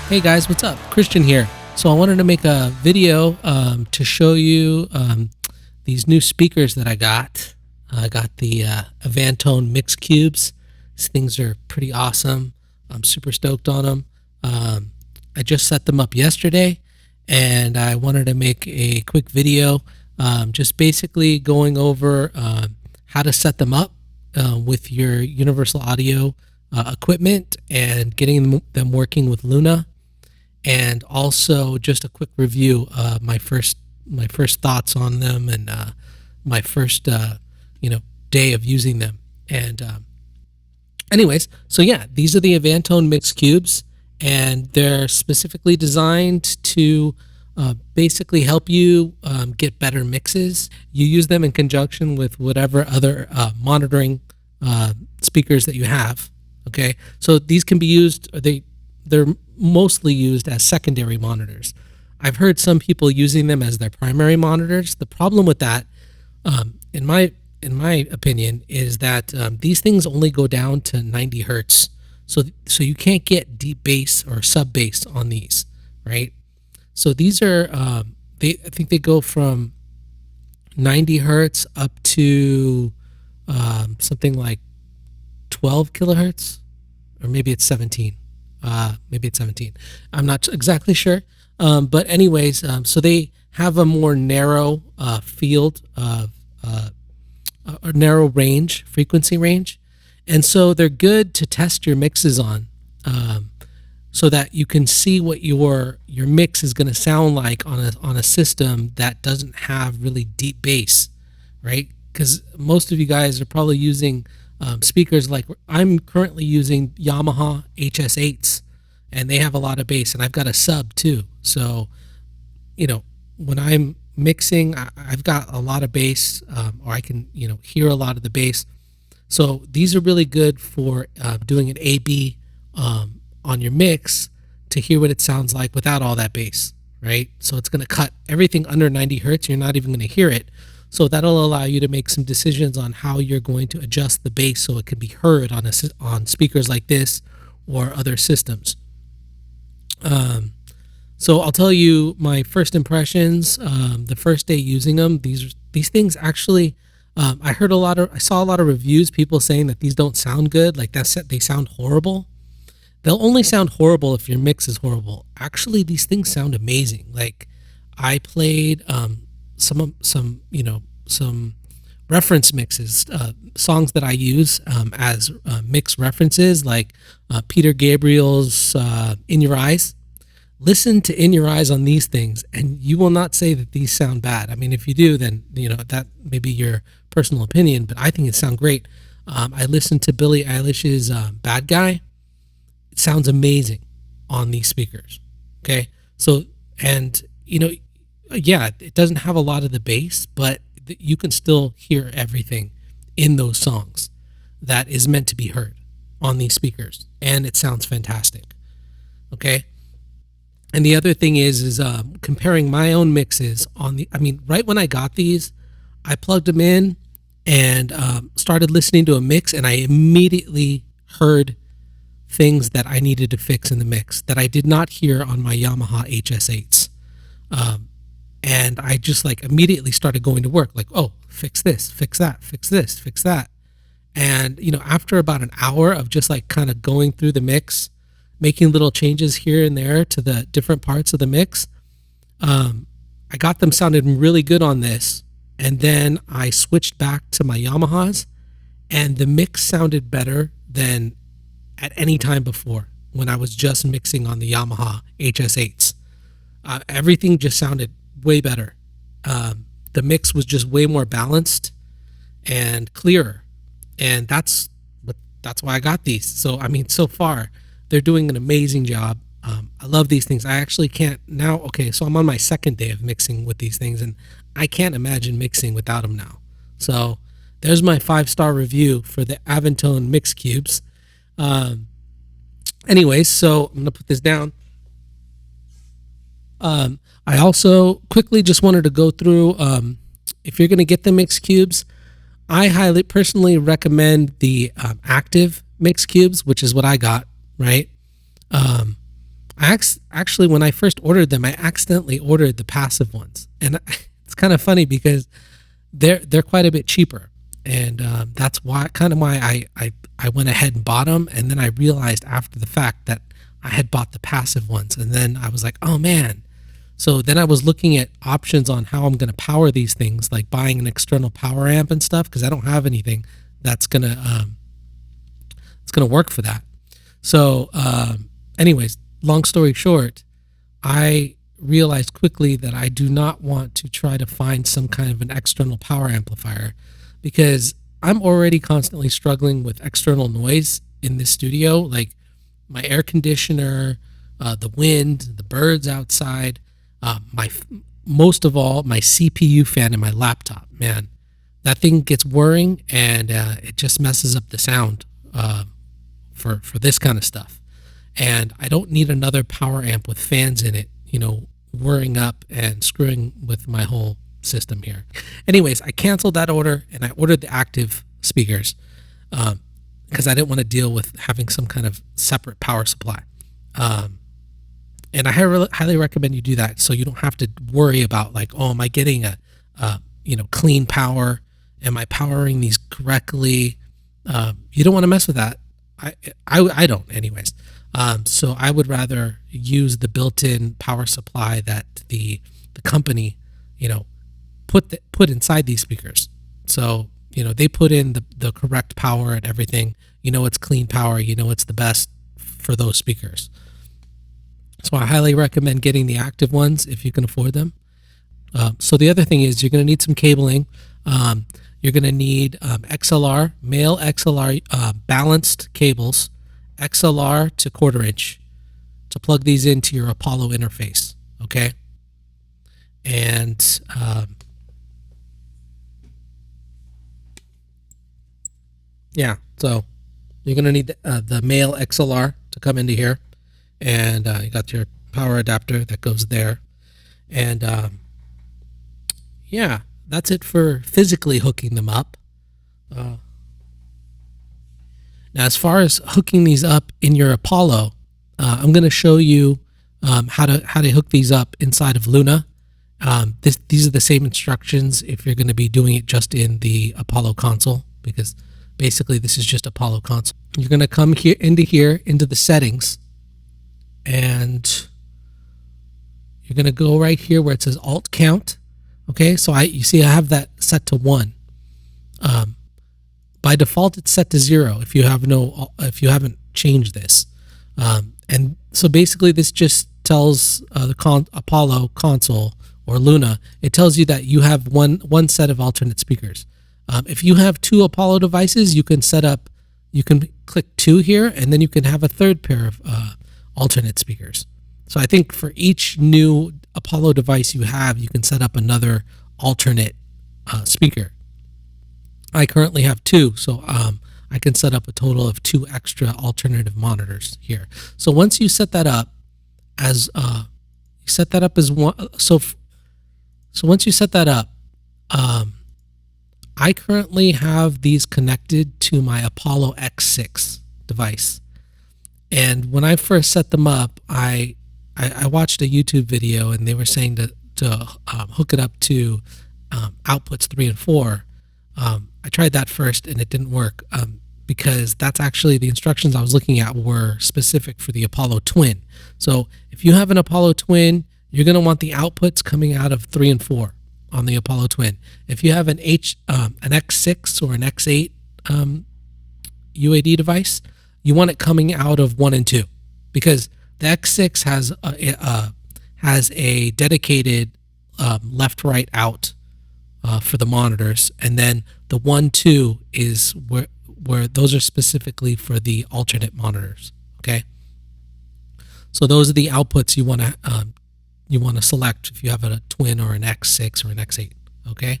Hey guys, what's up? Christian here. So I wanted to make a video to show you these new speakers that I got. I got the Avantone Mix Cubes. These things are pretty awesome. I'm super stoked on them. I just set them up yesterday, and I wanted to make a quick video just basically going over how to set them up with your universal audio equipment and getting them working with Luna, and also just a quick review of my first thoughts on them, and my first day of using them. And anyways, so yeah, these are the Avantone Mix Cubes, and they're specifically designed to basically help you get better mixes. You use them in conjunction with whatever other monitoring speakers that you have. Okay, so these can be used. They're mostly used as secondary monitors. I've heard some people using them as their primary monitors. The problem with that, in my opinion, is that these things only go down to 90 hertz. So you can't get deep bass or sub bass on these, right? So these are I think they go from 90 hertz up to something like 12 kilohertz, or maybe it's 17. Maybe it's 17. I'm not exactly sure. But anyways, so they have a more narrow field of a narrow range, frequency range. And so they're good to test your mixes on, so that you can see what your mix is going to sound like on a system that doesn't have really deep bass, right? Because most of you guys are probably using speakers like I'm currently using Yamaha HS8s, and they have a lot of bass, and I've got a sub too. So, when I'm mixing, I've got a lot of bass, or I can, hear a lot of the bass. So these are really good for doing an A/B on your mix to hear what it sounds like without all that bass, right? So it's going to cut everything under 90 hertz. You're not even going to hear it. So that'll allow you to make some decisions on how you're going to adjust the bass so it can be heard on speakers like this or other systems. So I'll tell you my first impressions. The first day using them, these things actually, I saw a lot of reviews, people saying that these don't sound good, like they sound horrible. They'll only sound horrible if your mix is horrible. Actually, these things sound amazing. Like I played some reference mixes, songs that I use as mix references, like Peter Gabriel's "In Your Eyes." Listen to "In Your Eyes" on these things, and you will not say that these sound bad. I mean, if you do, then that may be your personal opinion, but I think it sounds great. I listened to Billie Eilish's "Bad Guy." It sounds amazing on these speakers. Okay, so yeah, it doesn't have a lot of the bass, but you can still hear everything in those songs that is meant to be heard on these speakers, and it sounds fantastic. Okay, and the other thing is comparing my own mixes right when I got these, I plugged them in and started listening to a mix, and I immediately heard things that I needed to fix in the mix that I did not hear on my Yamaha HS8s. And I just immediately started going to work, like, oh, fix this, fix that, fix this, fix that. And, after about an hour of just kind of going through the mix, making little changes here and there to the different parts of the mix, I got them sounding really good on this. And then I switched back to my Yamahas, and the mix sounded better than at any time before when I was just mixing on the Yamaha HS8s. Everything just sounded way better. The mix was just way more balanced and clearer, and that's why I got these. So so far they're doing an amazing job. I love these things. I actually can't now. Okay, so I'm on my second day of mixing with these things, and I can't imagine mixing without them now. So there's my 5-star review for the Avantone Mix Cubes. Anyways, so I'm gonna put this down. I also quickly just wanted to go through, if you're going to get the Mix Cubes, I highly personally recommend the active Mix Cubes, which is what I got, right? Actually, when I first ordered them, I accidentally ordered the passive ones, and it's kind of funny because they're quite a bit cheaper, and that's why I went ahead and bought them, and then I realized after the fact that I had bought the passive ones, and then I was like, oh man. So then I was looking at options on how I'm going to power these things, like buying an external power amp and stuff, because I don't have anything that's gonna work for that. So, anyways, long story short, I realized quickly that I do not want to try to find some kind of an external power amplifier because I'm already constantly struggling with external noise in this studio, like my air conditioner, the wind, the birds outside, my most of all my CPU fan in my laptop. Man, that thing gets whirring and it just messes up the sound for this kind of stuff. And I don't need another power amp with fans in it, whirring up and screwing with my whole system here. Anyways, I canceled that order and I ordered the active speakers because I didn't want to deal with having some kind of separate power supply. And I highly recommend you do that so you don't have to worry about like, oh, am I getting a clean power? Am I powering these correctly? You don't want to mess with that. I don't, anyways. So I would rather use the built-in power supply that the company, put inside these speakers. So they put in the correct power and everything. It's clean power. It's the best for those speakers. So I highly recommend getting the active ones if you can afford them. So the other thing is you're going to need some cabling. You're going to need male XLR balanced cables, XLR to 1/4 inch, to plug these into your Apollo interface. Okay, and so you're going to need the male XLR to come into here, and you got your power adapter that goes there, and that's it for physically hooking them up. Now, as far as hooking these up in your Apollo, I'm going to show you how to hook these up inside of Luna. These are the same instructions if you're going to be doing it just in the Apollo console, because basically this is just Apollo console. You're going to come here into the settings, and you're going to go right here where it says Alt Count. Okay, so you see I have that set to 1. By default, it's set to 0 if you haven't changed this. And so basically, this just tells the Apollo console or Luna. It tells you that you have one set of alternate speakers. If you have 2 Apollo devices, you can click 2 here, and then you can have a third pair of alternate speakers. So I think for each new Apollo device you have, you can set up another alternate speaker. I currently have 2, so I can set up a total of 2 extra alternative monitors here. So once you set that up as one, so once you set that up, I currently have these connected to my Apollo X6 device, and when I first set them up, I watched a YouTube video and they were saying to hook it up to outputs 3 and 4. I tried that first and it didn't work because that's actually the instructions I was looking at were specific for the Apollo Twin. So if you have an Apollo Twin, you're going to want the outputs coming out of 3 and 4 on the Apollo Twin. If you have an X6 or an X8 UAD device, you want it coming out of 1 and 2, because the X6 has a dedicated left-right out for the monitors, and then the 1-2 is where those are specifically for the alternate monitors. Okay, so those are the outputs you want to select if you have a Twin or an X6 or an X8. Okay,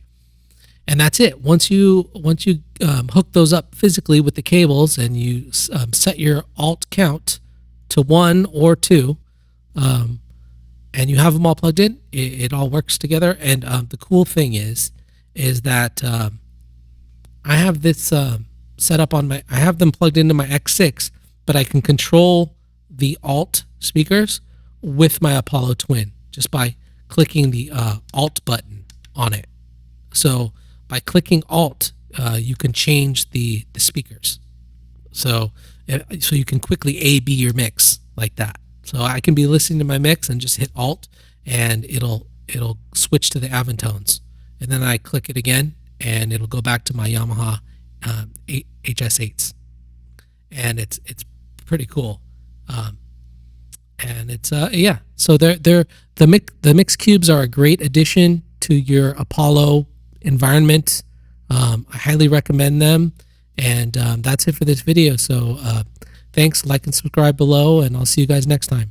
and that's it. Once you hook those up physically with the cables and you set your alt count to 1 or 2, and you have them all plugged in, it all works together. And the cool thing is that I have this set up I have them plugged into my X6, but I can control the Alt speakers with my Apollo Twin just by clicking the Alt button on it. So by clicking Alt, you can change the speakers. So you can quickly A/B your mix like that. So I can be listening to my mix and just hit Alt, and it'll switch to the Avantones, and then I click it again, and it'll go back to my Yamaha HS8s, and it's pretty cool. And it's yeah. So the mix cubes are a great addition to your Apollo environment. I highly recommend them. And that's it for this video. So thanks, like and subscribe below, and I'll see you guys next time.